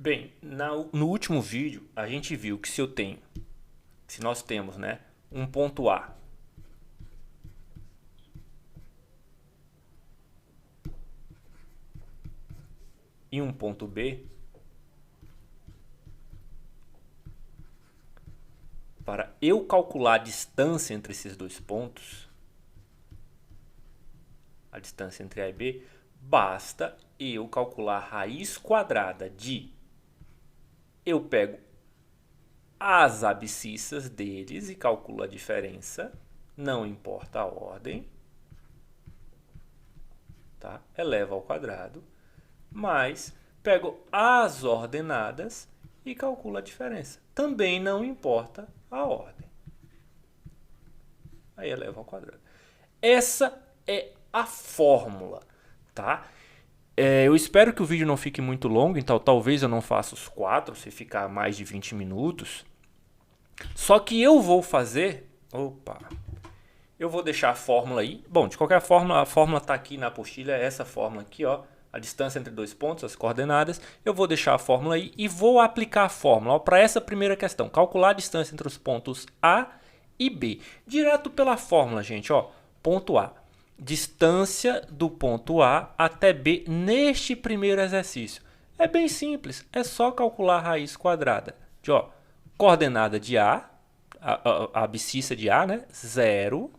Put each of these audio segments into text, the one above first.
Bem, no último vídeo a gente viu que se nós temos, né, um ponto A e um ponto B, para eu calcular a distância entre esses dois pontos, a distância entre A e B, basta eu calcular a raiz quadrada de... Eu pego as abscissas deles e calculo a diferença, não importa a ordem, tá? Eleva ao quadrado, mais pego as ordenadas e calculo a diferença. Também não importa a ordem. Aí eleva ao quadrado. Essa é a fórmula, tá? Eu espero que o vídeo não fique muito longo, então talvez eu não faça os 4, se ficar mais de 20 minutos. Só que eu vou fazer... Eu vou deixar a fórmula aí. Bom, de qualquer forma, a fórmula está aqui na apostila, é essa fórmula aqui, ó. A distância entre dois pontos, as coordenadas. Eu vou deixar a fórmula aí e vou aplicar a fórmula para essa primeira questão. Calcular a distância entre os pontos A e B. Direto pela fórmula, gente, ó. Ponto A. Distância do ponto A até B neste primeiro exercício. É bem simples, é só calcular a raiz quadrada de, ó, coordenada de A, a abscissa de A, né, 0,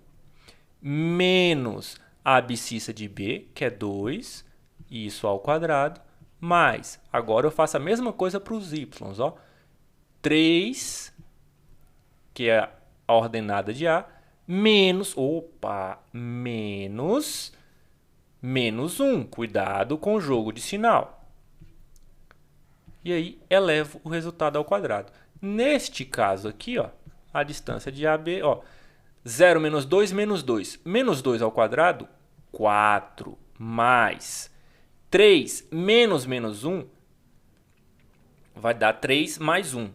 menos a abscissa de B, que é 2, isso ao quadrado, mais, agora eu faço a mesma coisa para os y, ó, 3, que é a ordenada de A, menos 1. Cuidado com o jogo de sinal. E aí elevo o resultado ao quadrado. Neste caso aqui, ó, a distância de AB, ó, 0 menos 2, menos 2. Menos 2 ao quadrado, 4, mais 3 menos 1 vai dar 3 mais 1.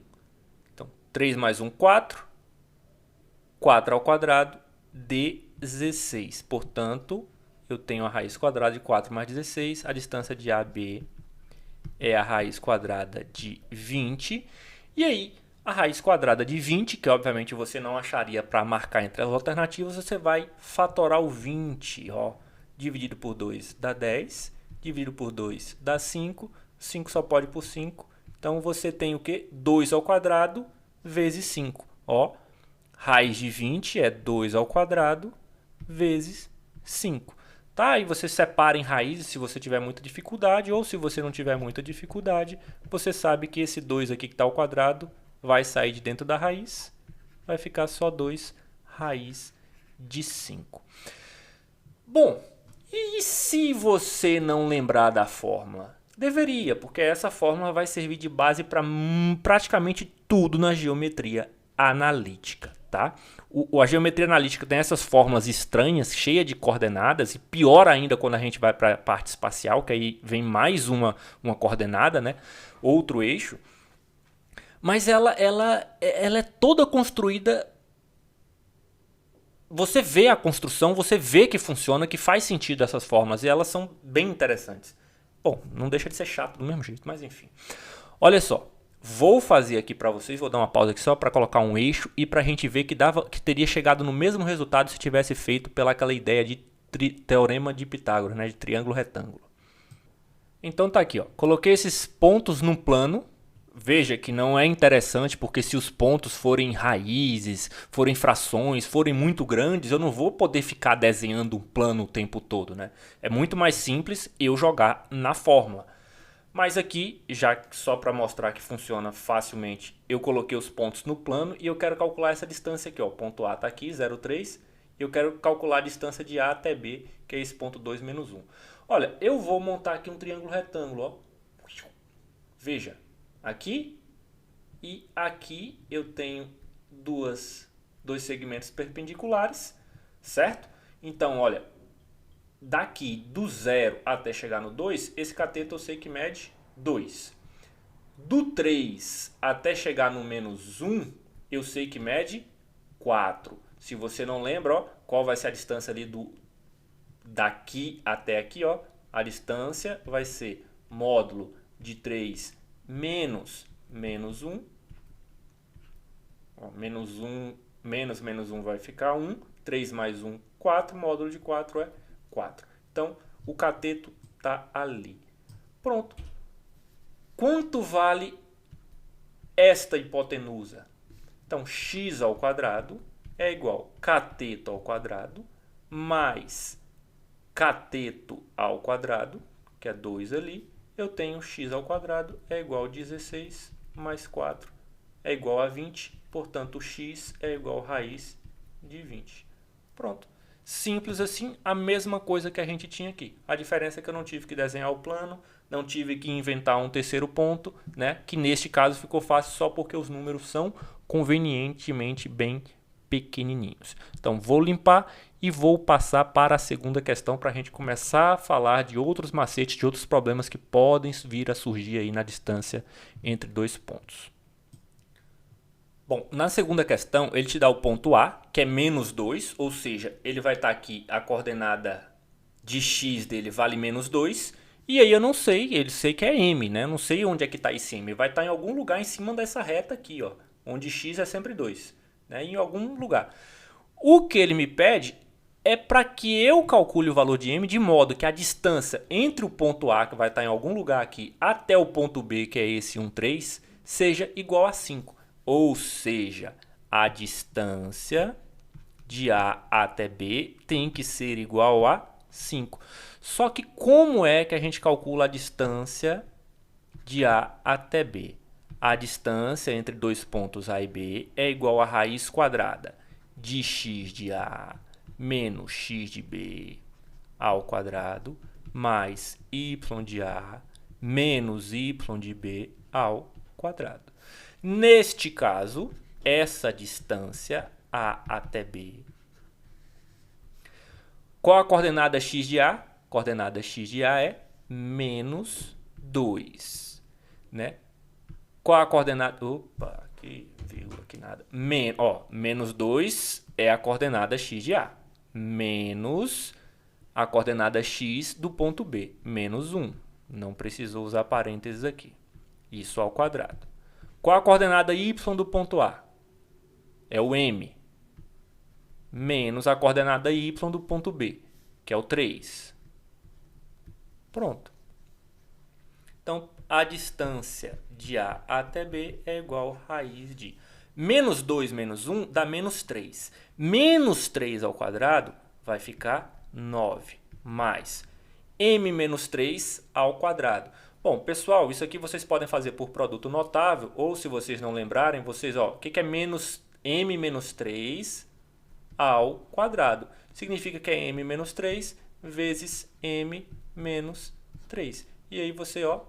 Então, 3 mais 1, 4. 4 ao quadrado, 16. Portanto, eu tenho a raiz quadrada de 4 mais 16. A distância de AB é a raiz quadrada de 20. E aí, a raiz quadrada de 20, que obviamente você não acharia para marcar entre as alternativas, você vai fatorar o 20. Ó, dividido por 2 dá 10. Dividido por 2 dá 5. 5 só pode por 5. Então, você tem o quê? 2 ao quadrado vezes 5. Ó, raiz de 20 é 2 ao quadrado vezes 5. Tá? E você separa em raízes se você tiver muita dificuldade, ou se você não tiver muita dificuldade, você sabe que esse 2 aqui que está ao quadrado vai sair de dentro da raiz, vai ficar só 2 raiz de 5. Bom, e se você não lembrar da fórmula? Deveria, porque essa fórmula vai servir de base para praticamente tudo na geometria analítica. Tá? A geometria analítica tem essas fórmulas estranhas, cheias de coordenadas, e pior ainda quando a gente vai para a parte espacial, que aí vem mais uma coordenada, né? Outro eixo. Mas ela é toda construída... Você vê a construção, você vê que funciona, que faz sentido essas fórmulas, e elas são bem interessantes. Bom, não deixa de ser chato do mesmo jeito, mas enfim. Olha só. Vou fazer aqui para vocês, vou dar uma pausa aqui só para colocar um eixo e para a gente ver que teria chegado no mesmo resultado se tivesse feito pelaquela ideia de teorema de Pitágoras, né, de triângulo retângulo. Então tá aqui, ó. Coloquei esses pontos num plano. Veja que não é interessante porque se os pontos forem raízes, forem frações, forem muito grandes, eu não vou poder ficar desenhando um plano o tempo todo, né? É muito mais simples eu jogar na fórmula. Mas aqui, já só para mostrar que funciona facilmente, eu coloquei os pontos no plano e eu quero calcular essa distância aqui. Ó. O ponto A está aqui, 0,3. E eu quero calcular a distância de A até B, que é esse ponto 2 menos 1. Olha, eu vou montar aqui um triângulo retângulo. Ó. Veja, aqui e aqui eu tenho dois segmentos perpendiculares, certo? Então, olha... Daqui do 0 até chegar no 2, esse cateto eu sei que mede 2. Do 3 até chegar no menos 1, eu sei que mede 4. Se você não lembra, ó, qual vai ser a distância ali daqui até aqui? Ó, a distância vai ser módulo de 3 menos menos 1. Ó, menos 1, menos 1 vai ficar 1. 3 mais 1, 4. Módulo de 4 é 4. Então, o cateto está ali. Pronto. Quanto vale esta hipotenusa? Então, x ao quadrado é igual a cateto ao quadrado mais cateto ao quadrado, que é 2 ali. Eu tenho x ao quadrado é igual a 16 mais 4 é igual a 20. Portanto, x é igual a raiz de 20. Pronto. Simples assim, a mesma coisa que a gente tinha aqui. A diferença é que eu não tive que desenhar o plano, não tive que inventar um terceiro ponto, né? Que neste caso ficou fácil só porque os números são convenientemente bem pequenininhos. Então, vou limpar e vou passar para a segunda questão para a gente começar a falar de outros macetes, de outros problemas que podem vir a surgir aí na distância entre dois pontos. Bom, na segunda questão, ele te dá o ponto A, que é menos 2, ou seja, ele vai estar aqui, a coordenada de x dele vale menos 2, e aí eu não sei, ele sei que é m, né? Eu não sei onde é que está esse m, vai estar em algum lugar em cima dessa reta aqui, ó, onde x é sempre 2, né? Em algum lugar. O que ele me pede é para que eu calcule o valor de m de modo que a distância entre o ponto A, que vai estar em algum lugar aqui, até o ponto B, que é esse 1, 3, seja igual a 5. Ou seja, a distância de A até B tem que ser igual a 5. Só que como é que a gente calcula a distância de A até B? A distância entre dois pontos A e B é igual a raiz quadrada de x de A menos x de B ao quadrado mais y de A menos y de B ao quadrado. Neste caso, essa distância A até B. Qual a coordenada x de A? A coordenada x de A é menos 2. Né? Qual a coordenada... Opa, que vírgula, que nada. Menos 2 é a coordenada x de A. Menos a coordenada x do ponto B. Menos 1. Não precisou usar parênteses aqui. Isso ao quadrado. Qual a coordenada y do ponto A? É o m. Menos a coordenada y do ponto B, que é o 3. Pronto. Então, a distância de A até B é igual a raiz de menos 2 menos 1 dá menos 3. Menos 3 ao quadrado vai ficar 9. Mais m menos 3 ao quadrado. Bom, pessoal, isso aqui vocês podem fazer por produto notável, ou se vocês não lembrarem, vocês, ó, o que é menos m menos 3 ao quadrado? Significa que é m menos 3 vezes m menos 3. E aí você, ó,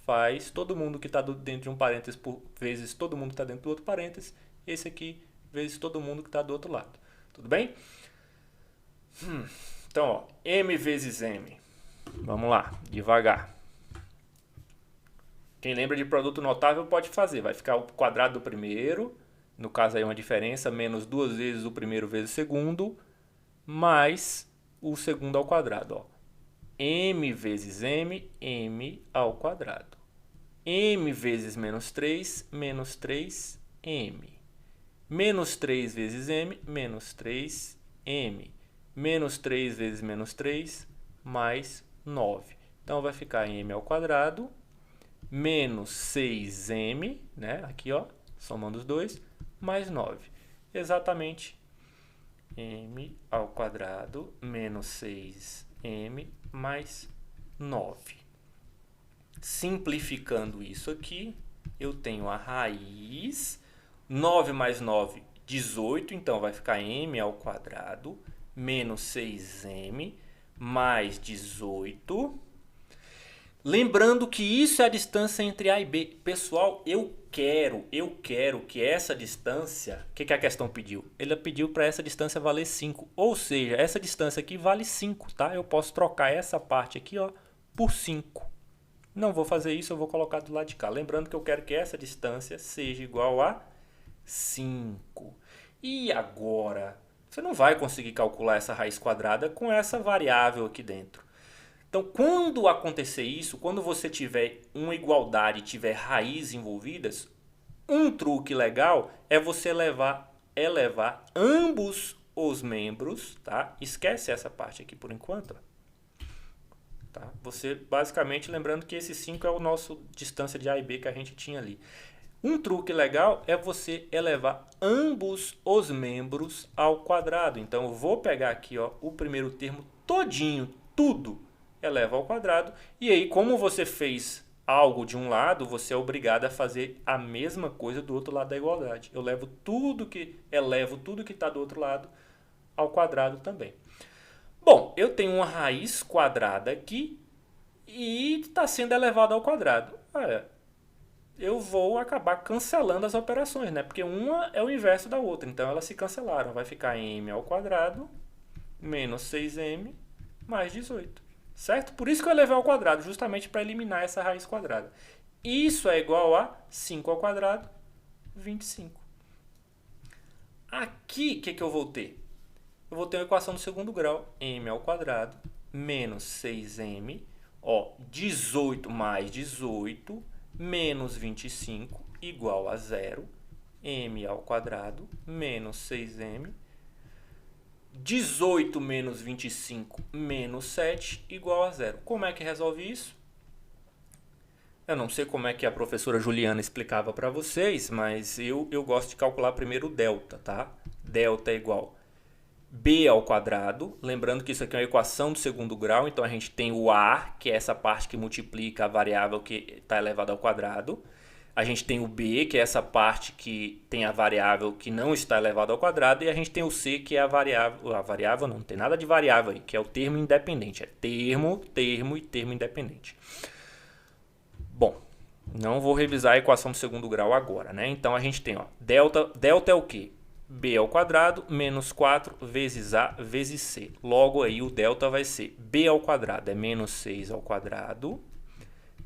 faz todo mundo que está dentro de um parênteses por vezes todo mundo que está dentro do outro parênteses, esse aqui vezes todo mundo que está do outro lado. Tudo bem? Então, ó, m vezes m. Vamos lá, devagar. Quem lembra de produto notável pode fazer. Vai ficar o quadrado do primeiro, no caso aí uma diferença, menos 2 vezes o primeiro vezes o segundo, mais o segundo ao quadrado. Ó. M vezes m, m ao quadrado. M vezes menos 3, menos 3m. Menos 3 vezes m, menos 3m. Menos 3 vezes menos 3, mais 9. Então, vai ficar m ao quadrado menos 6m, né? Aqui, ó, somando os dois, mais 9. Exatamente m ao quadrado menos 6m mais 9. Simplificando isso aqui, eu tenho a raiz, 9 mais 9, 18, então vai ficar m ao quadrado menos 6m mais 18. Lembrando que isso é a distância entre A e B. Pessoal, eu quero que essa distância... O que a questão pediu? Ela pediu para essa distância valer 5. Ou seja, essa distância aqui vale 5, tá? Eu posso trocar essa parte aqui, ó, por 5. Não vou fazer isso, eu vou colocar do lado de cá. Lembrando que eu quero que essa distância seja igual a 5. E agora, você não vai conseguir calcular essa raiz quadrada com essa variável aqui dentro. Então, quando acontecer isso, quando você tiver uma igualdade e tiver raízes envolvidas, um truque legal é você elevar ambos os membros, tá? Esquece essa parte aqui por enquanto, tá? Você, basicamente, lembrando que esse 5 é o nosso distância de A e B que a gente tinha ali. Um truque legal é você elevar ambos os membros ao quadrado. Então, eu vou pegar aqui, ó, o primeiro termo todinho, tudo, eleva ao quadrado. E aí, como você fez algo de um lado, você é obrigado a fazer a mesma coisa do outro lado da igualdade. Eu elevo tudo que está do outro lado ao quadrado também. Bom, eu tenho uma raiz quadrada aqui e está sendo elevado ao quadrado. Olha, eu vou acabar cancelando as operações, né? Porque uma é o inverso da outra, então elas se cancelaram. Vai ficar m ao quadrado menos 6m mais 18. Certo? Por isso que eu elevei ao quadrado, justamente para eliminar essa raiz quadrada. Isso é igual a 5 ao quadrado, 25. Aqui, o que eu vou ter? Eu vou ter uma equação do segundo grau, m ao quadrado menos 6m, ó, 18 mais 18 menos 25 igual a 0, m ao quadrado menos 6m, 18 menos 25 menos 7 igual a 0. Como é que resolve isso? Eu não sei como é que a professora Juliana explicava para vocês, mas eu gosto de calcular primeiro o delta, tá? Delta é igual b ao quadrado, lembrando que isso aqui é uma equação do segundo grau, então a gente tem o a, que é essa parte que multiplica a variável que está elevada ao quadrado. A gente tem o b, que é essa parte que tem a variável que não está elevada ao quadrado, e a gente tem o c, que é a variável não tem nada de variável aí, que é o termo independente, é termo e termo independente. Bom, não vou revisar a equação do segundo grau agora, né? Então a gente tem, ó, delta é o quê? B ao quadrado menos 4 vezes A vezes C. Logo aí o delta vai ser B ao quadrado é menos 6 ao quadrado,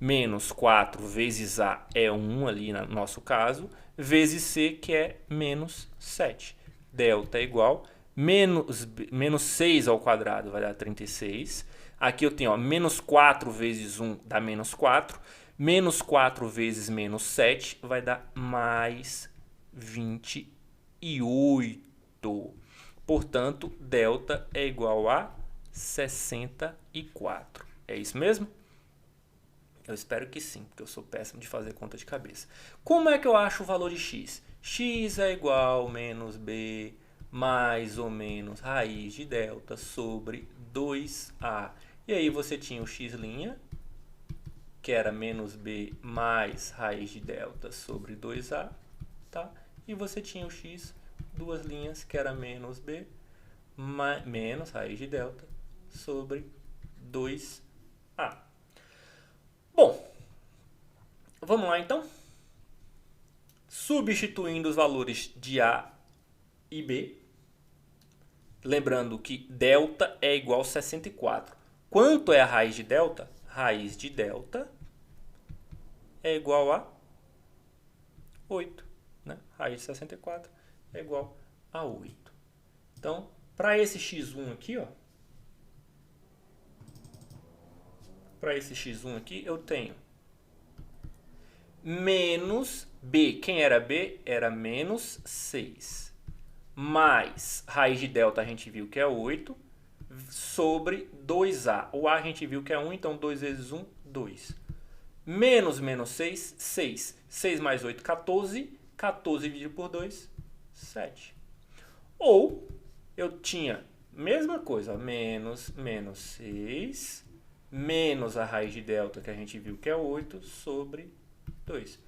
menos 4 vezes A é 1 ali no nosso caso, vezes C que é menos 7. Delta é igual menos 6 ao quadrado vai dar 36. Aqui eu tenho, ó, menos 4 vezes 1 dá menos 4. Menos 4 vezes menos 7 vai dar mais 28. Portanto, delta é igual a 64. É isso mesmo? Eu espero que sim, porque eu sou péssimo de fazer conta de cabeça. Como é que eu acho o valor de x? X é igual a menos b mais ou menos raiz de delta sobre 2a. E aí você tinha o x', que era menos b mais raiz de delta sobre 2a, tá? E você tinha o x, duas linhas, que era menos b menos raiz de delta sobre 2a. Bom, vamos lá então. Substituindo os valores de a e b, lembrando que delta é igual a 64. Quanto é a raiz de delta? Raiz de delta é igual a 8. Né? Raiz de 64 é igual a 8. Então, para esse x1 aqui, ó, para esse x1 aqui, eu tenho menos b. Quem era b? Era menos 6. Mais raiz de delta a gente viu que é 8, sobre 2a. O a a gente viu que é 1, então 2 vezes 1, 2. Menos 6, 6. 6 mais 8, 14. 14 dividido por 2, 7. Ou eu tinha mesma coisa, ó, menos 6, menos a raiz de delta que a gente viu que é 8, sobre 2.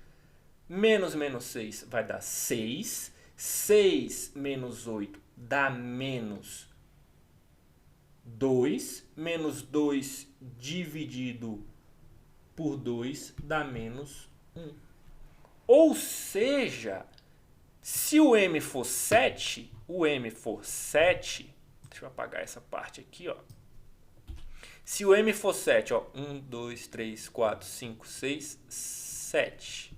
Menos 6 vai dar 6. 6 menos 8 dá menos 2. Menos 2 dividido por 2 dá menos 1. Ou seja, se o m for 7, deixa eu apagar essa parte aqui, ó. Se o m for 7, ó, 1, 2, 3, 4, 5, 6, 7.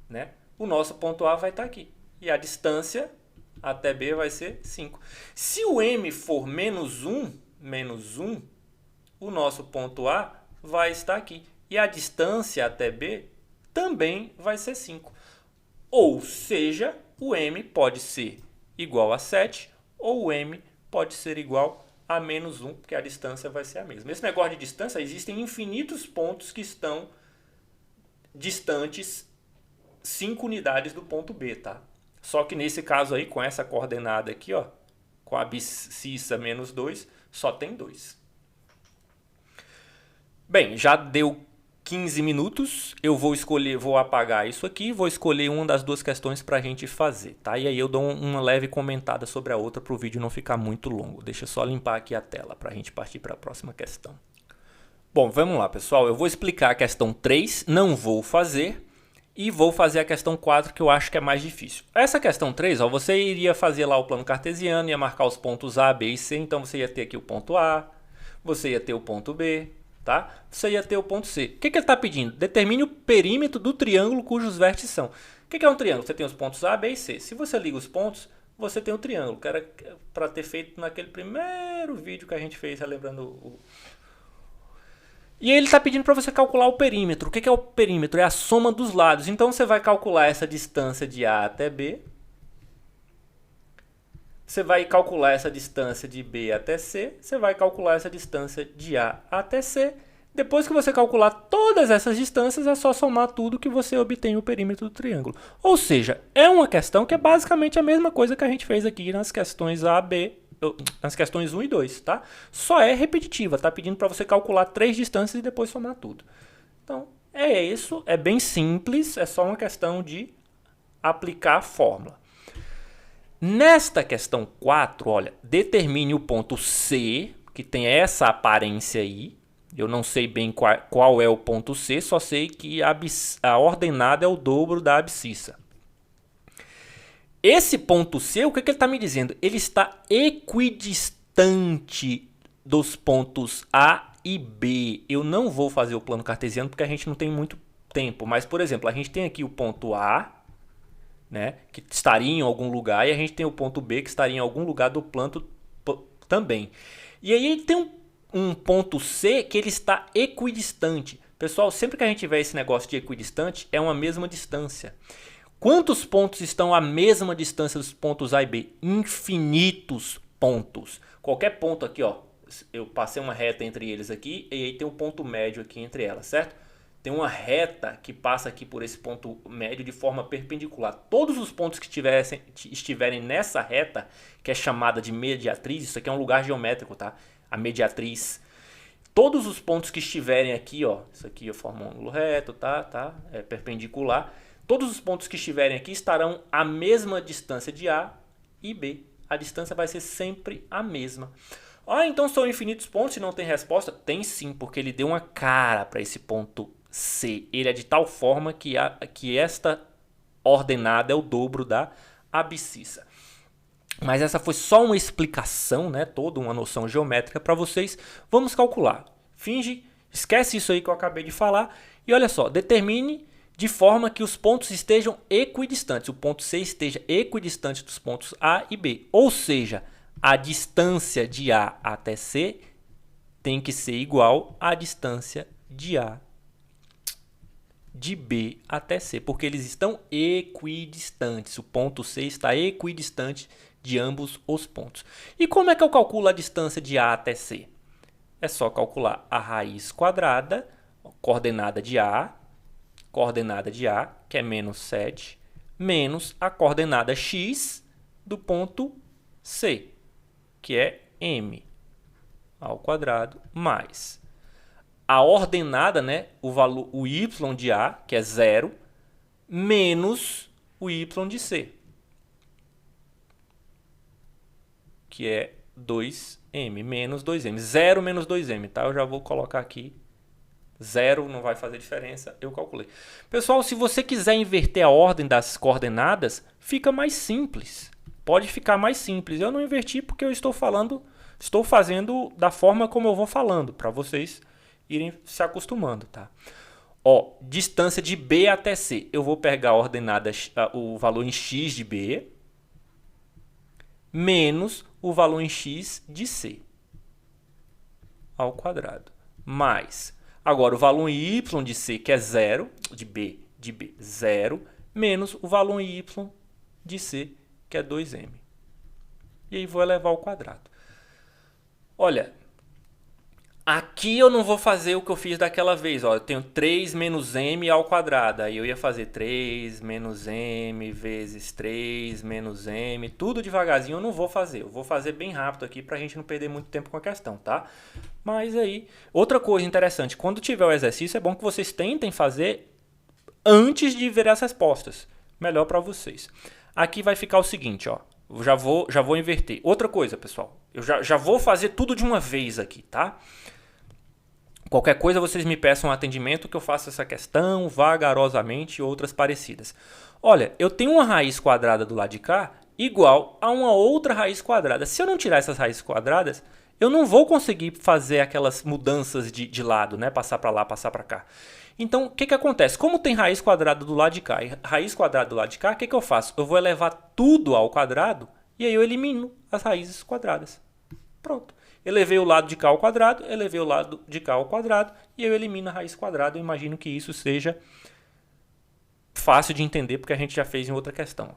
Né? O nosso ponto A vai estar aqui. E a distância até B vai ser 5. Se o m for menos 1, menos 1, o nosso ponto A vai estar aqui. E a distância até B também vai ser 5. Ou seja, o M pode ser igual a 7, ou o M pode ser igual a menos 1, porque a distância vai ser a mesma. Esse negócio de distância, existem infinitos pontos que estão distantes 5 unidades do ponto B, tá? Só que nesse caso aí, com essa coordenada aqui, ó, com a abscissa menos 2, só tem 2. Bem, já deu 15 minutos, eu vou apagar isso aqui, vou escolher uma das duas questões para a gente fazer, tá? E aí eu dou uma leve comentada sobre a outra para o vídeo não ficar muito longo. Deixa eu só limpar aqui a tela para a gente partir para a próxima questão. Bom, vamos lá, pessoal. Eu vou explicar a questão 3, não vou fazer, e vou fazer a questão 4, que eu acho que é mais difícil. Essa questão 3, ó, você iria fazer lá o plano cartesiano, ia marcar os pontos A, B e C, então você ia ter aqui o ponto A, você ia ter o ponto B, tá? Você ia ter o ponto C. O que ele está pedindo? Determine o perímetro do triângulo cujos vértices são. O que é um triângulo? Você tem os pontos A, B e C. Se você liga os pontos, você tem o triângulo, que era para ter feito naquele primeiro vídeo que a gente fez, relembrando o... E aí ele está pedindo para você calcular o perímetro. O que é o perímetro? É a soma dos lados. Então você vai calcular essa distância de A até B. Você vai calcular essa distância de B até C. Você vai calcular essa distância de A até C. Depois que você calcular todas essas distâncias, é só somar tudo que você obtém o perímetro do triângulo. Ou seja, é uma questão que é basicamente a mesma coisa que a gente fez aqui nas questões A, B, nas questões 1 e 2, tá? Só é repetitiva, tá pedindo para você calcular 3 distâncias e depois somar tudo. Então, é isso, é bem simples, é só uma questão de aplicar a fórmula. Nesta questão 4, olha, determine o ponto C, que tem essa aparência aí. Eu não sei bem qual é o ponto C, só sei que a ordenada é o dobro da abscissa. Esse ponto C, o que ele está me dizendo? Ele está equidistante dos pontos A e B. Eu não vou fazer o plano cartesiano porque a gente não tem muito tempo. Mas, por exemplo, a gente tem aqui o ponto A, né, que estaria em algum lugar, e a gente tem o ponto B, que estaria em algum lugar do plano também. E aí tem um ponto C que ele está equidistante. Pessoal, sempre que a gente tiver esse negócio de equidistante, é uma mesma distância. Quantos pontos estão à mesma distância dos pontos A e B? Infinitos pontos. Qualquer ponto aqui, ó, eu passei uma reta entre eles aqui, e aí tem um ponto médio aqui entre elas, certo? Tem uma reta que passa aqui por esse ponto médio de forma perpendicular. Todos os pontos que estiverem nessa reta, que é chamada de mediatriz, isso aqui é um lugar geométrico, tá? A mediatriz. Todos os pontos que estiverem aqui, ó, isso aqui forma um ângulo reto, tá? É perpendicular. Todos os pontos que estiverem aqui estarão à mesma distância de A e B. A distância vai ser sempre a mesma. Ah, então são infinitos pontos e não tem resposta? Tem sim, porque ele deu uma cara para esse ponto C. Ele é de tal forma que esta ordenada é o dobro da abscissa. Mas essa foi só uma explicação, né? Toda uma noção geométrica para vocês. Vamos calcular. Esquece isso aí que eu acabei de falar. E olha só, determine de forma que os pontos estejam equidistantes. O ponto C esteja equidistante dos pontos A e B. Ou seja, a distância de A até C tem que ser igual à distância de B até C, porque eles estão equidistantes. O ponto C está equidistante de ambos os pontos. E como é que eu calculo a distância de A até C? É só calcular a raiz quadrada, coordenada de A, que é menos 7, menos a coordenada x do ponto C, que é m ao quadrado, mais a ordenada, né, o y de A, que é 0, menos o y de C, que é 2m, menos 2m. 0 menos 2m, tá? Eu já vou colocar aqui. 0 não vai fazer diferença, eu calculei. Pessoal, se você quiser inverter a ordem das coordenadas, fica mais simples. Pode ficar mais simples. Eu não inverti porque eu estou fazendo da forma como eu vou falando, para vocês irem se acostumando, tá? Ó, distância de B até C. Eu vou pegar a ordenada, o valor em x de B, menos o valor em x de C. ao quadrado. Mais, agora o valor em y de C, que é 0, de B, 0, menos o valor em y de C, que é 2m. E aí vou elevar ao quadrado. Olha, aqui eu não vou fazer o que eu fiz daquela vez. Ó, eu tenho 3 menos m ao quadrado. Aí eu ia fazer 3 menos m vezes 3 menos m. Tudo devagarzinho eu não vou fazer. Eu vou fazer bem rápido aqui para a gente não perder muito tempo com a questão, tá? Mas aí, outra coisa interessante. Quando tiver o exercício, é bom que vocês tentem fazer antes de ver as respostas. Melhor para vocês. Aqui vai ficar o seguinte, ó. Já vou inverter. Outra coisa, pessoal. Eu já vou fazer tudo de uma vez aqui, tá? Qualquer coisa vocês me peçam um atendimento que eu faça essa questão vagarosamente e outras parecidas. Olha, eu tenho uma raiz quadrada do lado de cá igual a uma outra raiz quadrada. Se eu não tirar essas raízes quadradas, eu não vou conseguir fazer aquelas mudanças de lado, né? Passar para lá, passar para cá. Então, o que acontece? Como tem raiz quadrada do lado de cá e raiz quadrada do lado de cá, o que eu faço? Eu vou elevar tudo ao quadrado e aí eu elimino as raízes quadradas. Pronto. Elevei o lado de cá ao quadrado, elevei o lado de cá ao quadrado e eu elimino a raiz quadrada. Eu imagino que isso seja fácil de entender porque a gente já fez em outra questão.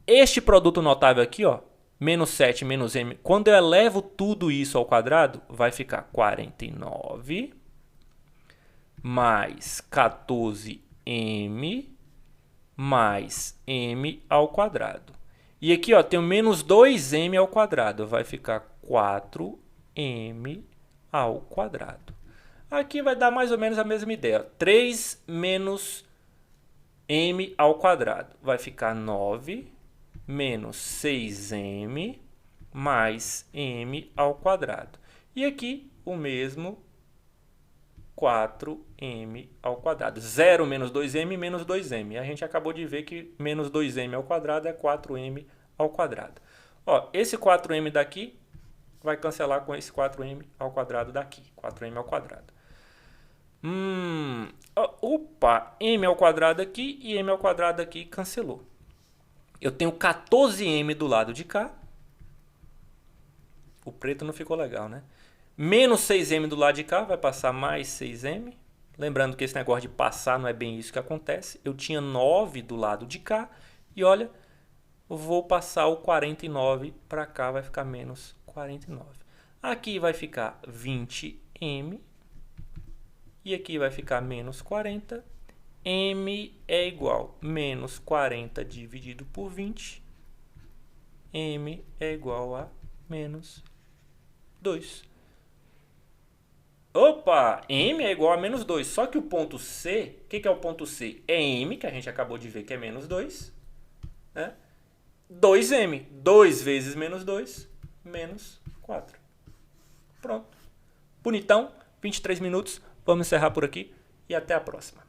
Este produto notável aqui, ó, menos 7 menos m, quando eu elevo tudo isso ao quadrado, vai ficar 49 mais 14m mais m ao quadrado. E aqui, ó, tem o menos 2m ao quadrado, vai ficar 4m ao quadrado. Aqui vai dar mais ou menos a mesma ideia. 3 menos m ao quadrado vai ficar 9 menos 6m mais m ao quadrado. E aqui o mesmo 4m ao quadrado. 0 menos 2m menos 2m. A gente acabou de ver que menos 2m ao quadrado é 4m ao quadrado. Ó, esse 4m daqui vai cancelar com esse 4m ao quadrado daqui. 4m ao quadrado. Opa, m ao quadrado aqui e m ao quadrado aqui cancelou. Eu tenho 14m do lado de cá. O preto não ficou legal, né? Menos 6m do lado de cá, vai passar mais 6m. Lembrando que esse negócio de passar não é bem isso que acontece. Eu tinha 9 do lado de cá. E olha, eu vou passar o 49 para cá, vai ficar menos 49. Aqui vai ficar 20m. E aqui vai ficar menos 40. M é igual a menos 40 dividido por 20. M é igual a menos 2. Opa! M é igual a menos 2. Só que o ponto C, o que é o ponto C? É M, que a gente acabou de ver que é menos 2. Né? 2M. 2 vezes menos 2, menos 4. Pronto. Bonitão. 23 minutos. Vamos encerrar por aqui e até a próxima.